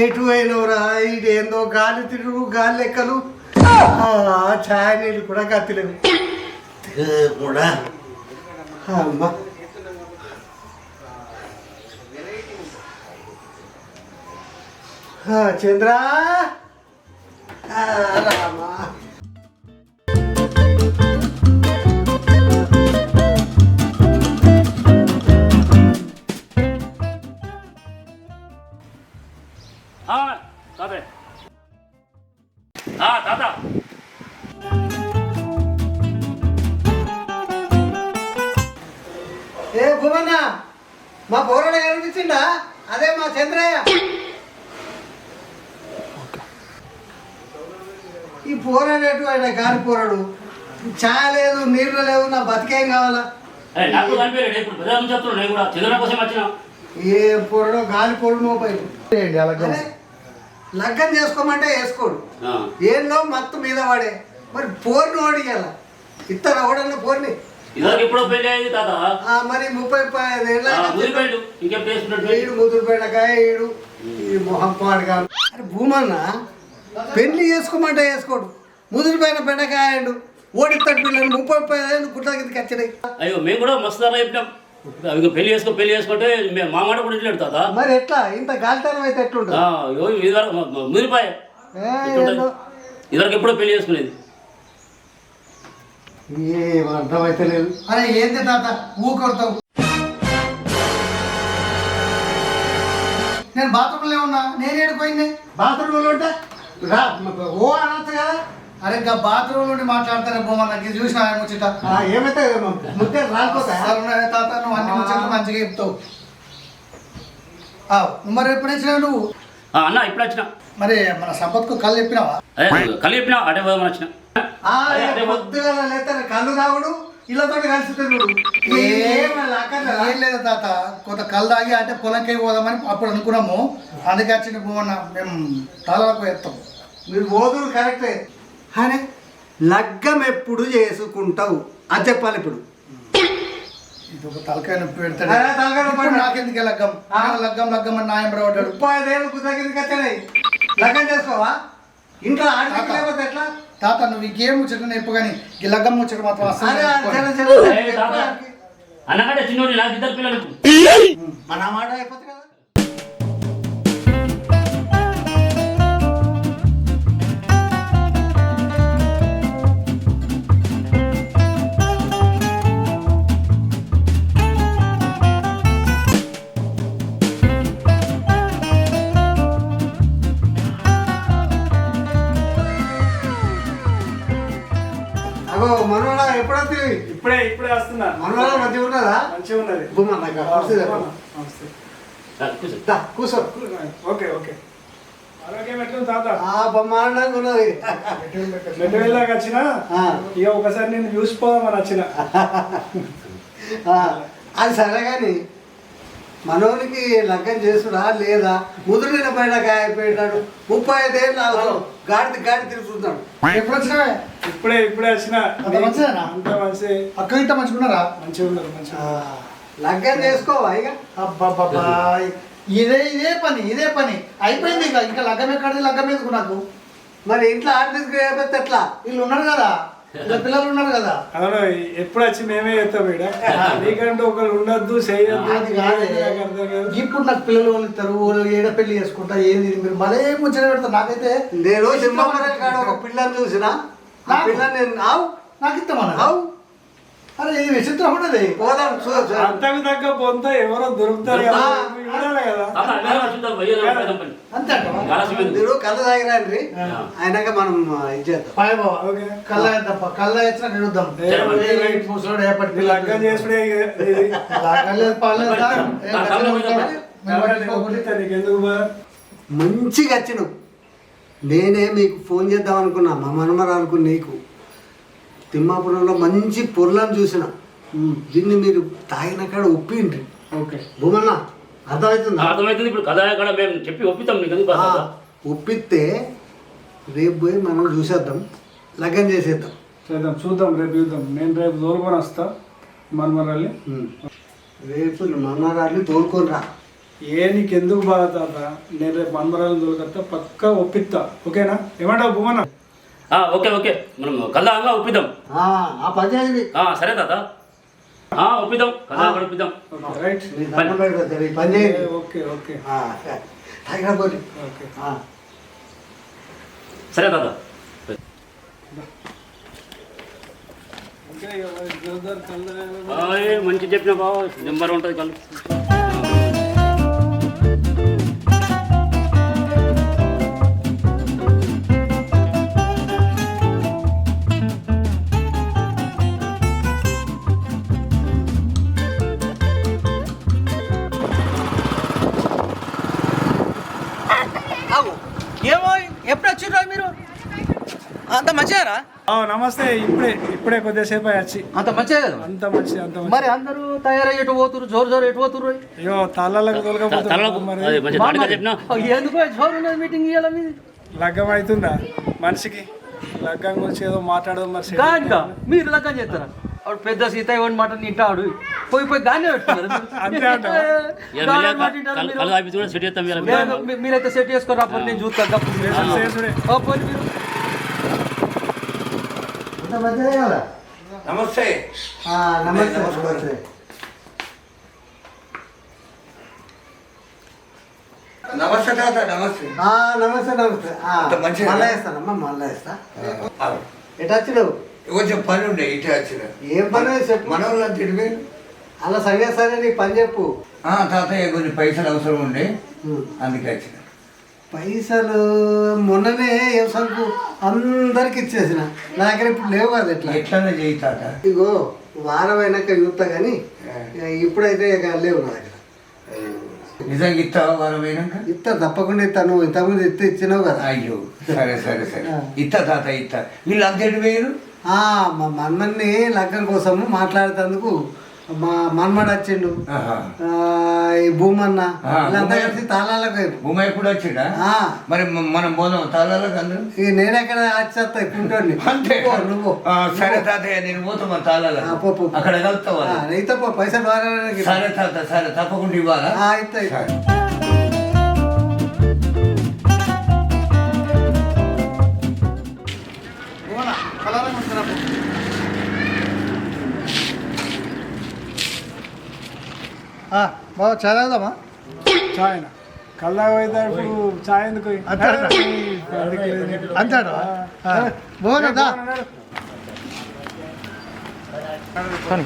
ఎటు అయినవరా ఇదేందో గాలి తిరుగు గాలి లెక్కలు ఛాయ్ నీళ్ళు కూడా కత్తిలేవు కూడా అమ్మా చంద్ర రామా తాత ఏ భూమన్న మా పోరాడు కనిపించిండా అదే మా చంద్రయ్య ఈ పోరాడేటు ఆయన గాలి పోరాడు ఛాయ్ లేదు నీళ్ళు లేవు నా బతికేం కావాలా నాకు కనిపించలేదు ఇప్పుడు పెద్ద చెప్తున్నాను నేను కూడా చంద్ర కోసం వచ్చిన ఏ పొరడో గాలి పొడు మోపైలు లగ్గం చేసుకోమంటే వేసుకోడు ఏందో మత్తు మీద వాడే మరి పోరుని ఓడియాల ఇతర ఓడన్న పోరిని ఎప్పుడో పెళ్లి అయింది తాత మరి 35 ఏళ్ళు ఈడు ముదురుపేటకాయ ఈడు ఈ మొహం పాడుగా అరే భూమన్న పెళ్లి చేసుకోమంటే వేసుకోడు ముదురుపోయిన బెండకాయండు ఓడిస్తాడు పిల్లలు 35 ఏళ్ళు గుట్ల కిందకి వచ్చినాయి. అయ్యో మేము కూడా మస్తు ధర చెప్పినాం పెళ్లి చేసుకుంటే మా మాట కూడా ఇట్లా తాత మరి ఎట్లా ఇంత గాలితనం అయితే ఎట్లుంటుంది ముదిరిపాయ ఇదివరకు ఎప్పుడో పెళ్లి చేసుకునేది ఏం అర్థమైతే లేదు. అరే ఏంది తాత ఊకొడతావు నేను బాత్రూంలో ఉన్నా నేను ఏడిపోయింది బాత్రూంలో ఉంటే రా ఓ అనొచ్చు కదా. అరే ఇంకా బాత్రూమ్ నుండి మాట్లాడతానే బొమ్మ నాకు చూసిన ముచ్చట ఏమైతే ముద్దే రాలిపోతాయి తాత నువ్వు అన్ని ముచ్చట్లు మంచిగా చెప్తావు. మరి ఎప్పుడు వచ్చినావు నువ్వు అన్న ఇప్పుడు వచ్చిన మరి మన సంపత్కు కళ్ళు చెప్పినావా కళ్ళు చెప్పినా అటే పోదామని వచ్చిన పొద్దుగా లేతారు కళ్ళు కావుడు ఇళ్ళతో కలిసి ఏం లేదు తాత కొంత కళ్ళు తాగి అంటే పొలంకి పోదామని అప్పుడు అనుకున్నాము. అందుకే వచ్చిన బొమ్మన్న మేము తాళాలకు వేస్తాం. మీరు ఓదురు కరెక్టే అనే లగ్గం ఎప్పుడు చేసుకుంటావు అది చెప్పాలి. ఇప్పుడు ఇది ఒక తలకాయ నొప్పి పెడతాడు నాకెందుకే లగ్గం లగ్గం లగ్గం అని నాయం పడ్డాడు 35 ఏళ్ళు కుదరకి వచ్చాయి లగ్గం చేసుకోవా ఇంట్లో ఆడకపోతే ఎట్లా తాత నువ్వు ఇంకేం ముచ్చట నేర్పు కానీ ఈ లగ్గం ముచ్చట మాత్రం అన్నకంటే చిన్నోడు నాకు ఇద్దరు పిల్లలకు మన మాట అయిపోతుంది కదా. మనోడా ఎప్పుడైతే ఇప్పుడే వస్తున్నా మనోడా మంచిగా ఉన్నదా మంచిగా ఉన్నది కూర్చో ఓకే ఓకే ఆరోగ్యం ఎట్లా తాత బ్రహ్మాండంగా ఉన్నది. మెట్టు వెళ్ళాక వచ్చిన ఇక ఒకసారి నేను చూసిపోదామని వచ్చిన అది సరే కానీ మనోనికి లగ్గం చేసుడా లేదా ముదురున బయటకాయ అయిపోయాడు 35 ఏళ్ళు గాడి తిరుగుతున్నాడు. ఎప్పుడు వచ్చినా ఇప్పుడే వచ్చిన అంత మంచి అక్క ఇంత మంచిగున్నారా మంచిగా ఉన్నారు మంచిగా లగ్గం చేసుకోవా ఇక అబ్బాబ్బా ఇదే పని అయిపోయింది. ఇంకా లగ్గం ఎక్కడిది లగ్గం ఎందుకు నాకు మరి ఇంట్లో ఆర్టిస్ట్ ఎట్లా వీళ్ళు ఉన్నారు కదా పిల్లలు ఉన్నారు కదా అవును ఎప్పుడు వచ్చి మేమే చేస్తాం ఇక్కడ నీకంటే ఒకరు ఉండద్దు చేయద్దు అది కాదే ఇప్పుడు నాకు పిల్లలు ఇస్తారు వాళ్ళు ఏడ పెళ్లి చేసుకుంటా ఏంది మీరు మళ్ళీ ముచ్చట పెడతారు. నాకైతే నేను ఒక పిల్లని చూసిన ఆ పిల్లని నేను నాకు ఇస్తామన్నా అరే ఇది విచిత్రం ఉండదు పోదాం అంతకు తగ్గ పొంత ఎవరో దొరుకుతారు కదా మీరు కళ్ళ తాగిరండి అయినాక మనం ఇది చేద్దాం కళ్ళ వచ్చినా చూద్దాం లగ్గం చేసుడే మంచిగా వచ్చినావు. నేనే మీకు ఫోన్ చేద్దాం అనుకున్నా మా మనమరాలకు నీకు తిమ్మాపురంలో మంచి పొర్లను చూసిన దీన్ని మీరు తాగిన కాడ ఒప్పిండ్రి. ఓకే భూమన్న అర్థమవుతుంది. ఇప్పుడు కథ కూడా మేము చెప్పి ఒప్పిస్తాం నీకు ఒప్పిస్తే రేపు పోయి మనం చూసేద్దాం లగ్గం చేసేద్దాం చూద్దాం రేపు చూద్దాం. నేను రేపు దూరుకొని వస్తా మనమరాలి రేపు మనమరాలి తోలుకొని రా నీకు ఎందుకు బాధ తాత, నేను రేపు మందరాలను దొరకత్తా పక్కా ఒప్పిస్తా. ఓకేనా? ఏమంటావు భూమన్న? ఓకే ఓకే, మనం కల్లా ఒప్పిద్దాం. ఆ పని చేయండి. సరే తాత, ఒప్పిద్దాం, కల్లా ఒప్పిద్దాం. రైట్. ఈ పని చేయండి. ఓకే ఓకే తగ్గపోతే ఓకే. సరే తాత. మంచి చెప్పిన బావ, నెంబర్ ఉంటుంది కళ్ళు. ఏమో ఎప్పుడు వచ్చిర్రా మీరు? అంత మంచిగారా? నమస్తే. ఇప్పుడే కొద్దిసేపు వచ్చి. అంత మంచిగా కదా? అంత మంచి. మరి అందరూ తయారై ఎటు పోతురు? జోరు ఎటు పోతురు? అయ్యో తాళ్ళకు తోలకపోతున్నారు మరి. ఎందుకు జోరు ఉన్నది మీటింగ్ ఇవ్వాలి మీది? లగ్గం అవుతుందా మనిషికి? లగ్గం గురించి ఏదో మాట్లాడదాం మరి. గానిగా మీరు లగ్గం చేస్తారా? అప్పుడు పెద్ద సీత ఇవ్వండి మాట తింటాడు, పోయి గానే పెట్టుకున్నారు. మీరైతే సెట్ చేసుకోరా, అప్పుడు నేను చూస్తాను. నమస్తే. నమస్తే నమస్తే. నమస్తే తాత. నమస్తే. నమస్తే నమస్తే. మళ్ళా వేస్తానమ్మా, మళ్ళా వేస్తా. ఎటు వచ్చినావు? కొంచెం పని ఉండే ఇటే వచ్చిన. ఏం పని చెప్పు. మన వాళ్ళని తిరిగి అలా సంగే సరే నీ పని చెప్పు. తాతయ్య కొన్ని పైసలు అవసరం ఉండే, అందుకే వచ్చిన. పైసలు మొన్ననే వ్యవసాయంకు అందరికి ఇచ్చేసిన, నా దగ్గర ఇప్పుడు లేవు కదా. ఎట్లనే చేయి తాత. ఇగో వారం అయినాక చూస్తా కానీ ఇప్పుడైతే ఇక లేవు నా దగ్గర. నిజంగా ఇస్తావా వారం అయినాక? ఇస్తా, తప్పకుండా ఇస్తా. నువ్వు ఇంతకుముందు ఇచ్చినావు కదా. అయ్యో సరే సరే సరే, ఇస్తా తాత ఇస్తా. వీళ్ళు అంతేటి వేరు. మా మన్మన్ని లగ్గం కోసము మాట్లాడేందుకు మా మన్మడు వచ్చిండు, ఈ భూమన్న వీళ్ళంతా కలిసి తాళాలకు. భూమి ఎప్పుడు వచ్చిండా? మరి మనం పోదాం తాళాలకు అందరూ. ఇక నేనెక్కడ వచ్చేస్తా కుంటోని. అంతే నువ్వు. సరే తాతయ్య, నేను పోతా మన తాళాలకు. అక్కడ కలుస్తావా? అయితే పైసలు బాగా. సరే తాత, సరే తప్పకుండా ఇవ్వాలా? అయితే బాబా చాలా వెళ్దామా? చాయ్ కల్లా పోయితే ఇప్పుడు చాయ్ ఎందుకు? అంటాడు బాగుందా? పని